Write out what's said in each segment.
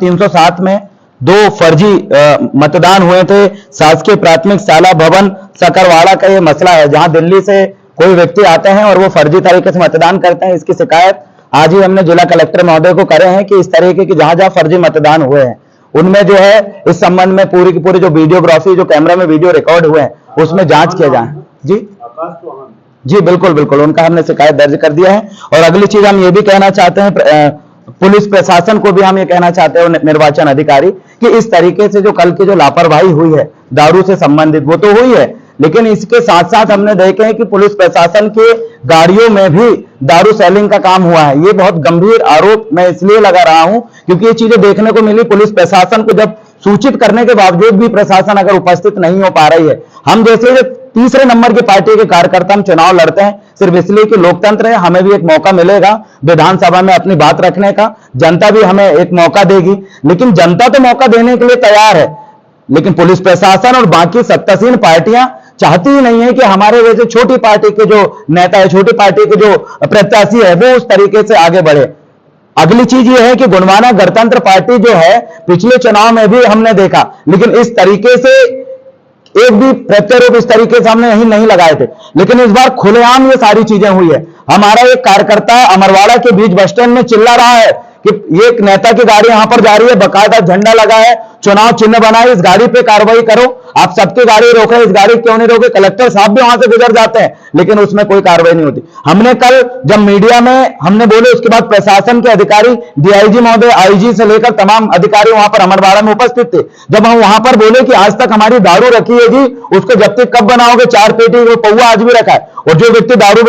307 में दो फर्जी मतदान हुए थे। शासकीय प्राथमिक शाला भवन सकरवाड़ा का ये मसला है, जहां दिल्ली से कोई व्यक्ति आते हैं और वो फर्जी तरीके से मतदान करते हैं। इसकी शिकायत आज ही हमने जिला कलेक्टर महोदय को करे हैं कि इस तरीके की जहां जहां फर्जी मतदान हुए हैं उनमें जो है इस संबंध में पूरी की पूरी जो वीडियोग्राफी, जो कैमरा में वीडियो रिकॉर्ड हुए हैं उसमें जांच किया जाए। जी बिल्कुल बिल्कुल, उनका हमने शिकायत दर्ज कर दिया है। और अगली चीज हम ये भी कहना चाहते हैं, पुलिस प्रशासन को भी हम ये कहना चाहते हैं, निर्वाचन अधिकारी, कि इस तरीके से जो कल की जो लापरवाही हुई है दारू से संबंधित, वो तो हुई है, लेकिन इसके साथ साथ हमने देखे हैं कि पुलिस प्रशासन के गाड़ियों में भी दारू सेलिंग का काम हुआ है। ये बहुत गंभीर आरोप मैं इसलिए लगा रहा हूं क्योंकि ये चीजें देखने को मिली। पुलिस प्रशासन को जब सूचित करने के बावजूद भी प्रशासन अगर उपस्थित नहीं हो पा रही है, हम जैसे तीसरे नंबर की पार्टी के कार्यकर्ता हम चुनाव लड़ते हैं सिर्फ इसलिए कि लोकतंत्र है, हमें भी एक मौका मिलेगा विधानसभा में अपनी बात रखने का, जनता भी हमें एक मौका देगी। लेकिन जनता तो मौका देने के लिए तैयार है, लेकिन पुलिस प्रशासन और बाकी सत्तासीन पार्टियां चाहती ही नहीं है कि हमारे जैसे छोटी पार्टी के जो नेता है, छोटी पार्टी के जो प्रत्याशी है, वो उस तरीके से आगे बढ़े। अगली चीज ये है कि गुणवाना गणतंत्र पार्टी जो है, पिछले चुनाव में भी हमने देखा, लेकिन इस तरीके से एक भी प्रत्यारोप इस तरीके से हमने नहीं लगाए थे, लेकिन इस बार खुलेआम ये सारी चीजें हुई है। हमारा एक कार्यकर्ता अमरवाड़ा के बीच बस स्टैंड में चिल्ला रहा है कि ये एक नेता की गाड़ी यहां पर जा रही है, बकायदा झंडा लगा है, चुनाव चिन्ह बना है, इस गाड़ी पे कार्रवाई करो। आप सबकी गाड़ी रोके, इस गाड़ी क्यों नहीं रोके? कलेक्टर साहब भी वहां से गुजर जाते हैं, लेकिन उसमें कोई कार्रवाई नहीं होती। हमने कल जब मीडिया में हमने बोले, उसके बाद प्रशासन के अधिकारी, डीआईजी महोदय, आईजी से लेकर तमाम अधिकारी वहां पर अमरवाड़ा में उपस्थित थे। जब हम वहां पर बोले कि आज तक हमारी दारू रखी है जी, उसको जब्ती कब बनाओगे? 4 पेटी वो पौवा आज भी रखा है, और जो व्यक्ति दारू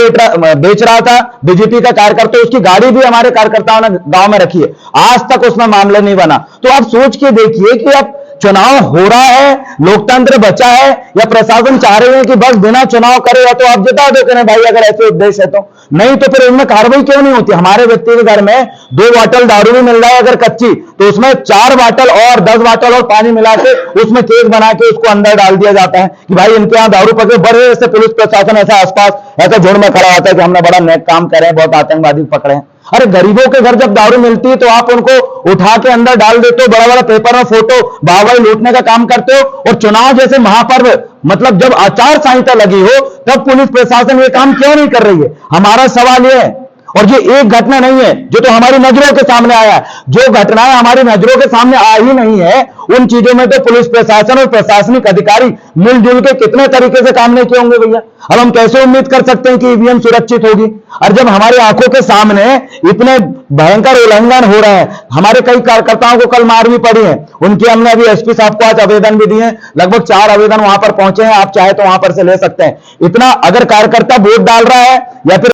बेच रहा था बीजेपी का कार्यकर्ता, उसकी गाड़ी भी हमारे कार्यकर्ताओं ने गांव में रखी है, आज तक उसमें मामला नहीं बना। तो आप सोच के देखिए कि अब चुनाव हो रहा है, लोकतंत्र बचा है, या प्रशासन चाह रहे हैं कि बस बिना चुनाव करे या तो आप जिता दो कि नहीं भाई, अगर ऐसे उद्देश्य है तो नहीं, तो फिर उनमें कार्रवाई क्यों नहीं होती? हमारे व्यक्ति के घर में 2 बॉटल दारू भी मिल रहा है अगर कच्ची, तो उसमें 4 बॉटल और 10 बॉटल और पानी मिला के उसमें केक बना के उसको अंदर डाल दिया जाता है कि भाई इनके यहां दारू पकड़े। बड़े ऐसे पुलिस प्रशासन ऐसा आसपास ऐसा झुंड में खड़ा होता है कि हमने बड़ा नेक काम करे हैं, बहुत आतंकवादी पकड़े हैं। अरे गरीबों के घर जब दारू मिलती है तो आप उनको उठा के अंदर डाल देते हो, बड़ा बड़ा पेपर में फोटो बाबाई लूटने का काम करते हो, और चुनाव जैसे महापर्व, मतलब जब आचार संहिता लगी हो, तब पुलिस प्रशासन ये काम क्यों नहीं कर रही है? हमारा सवाल यह है। और ये एक घटना नहीं है जो तो हमारी नजरों के सामने आया है, जो घटनाएं हमारी नजरों के सामने आ ही नहीं है, उन चीजों में तो पुलिस प्रशासन और प्रशासनिक अधिकारी मिलजुल के कितने तरीके से काम नहीं किए होंगे भैया। अब हम कैसे उम्मीद कर सकते हैं कि ईवीएम सुरक्षित होगी? और जब हमारी आंखों के सामने इतने भयंकर उल्लंघन हो रहे हैं, हमारे कई कार्यकर्ताओं को कल मार भी पड़ी है, उनकी हमने अभी एसपी साहब को आज आवेदन भी दिए, लगभग 4 आवेदन वहां पर पहुंचे हैं, आप चाहे तो वहां पर से ले सकते हैं। इतना अगर कार्यकर्ता वोट डाल रहा है या फिर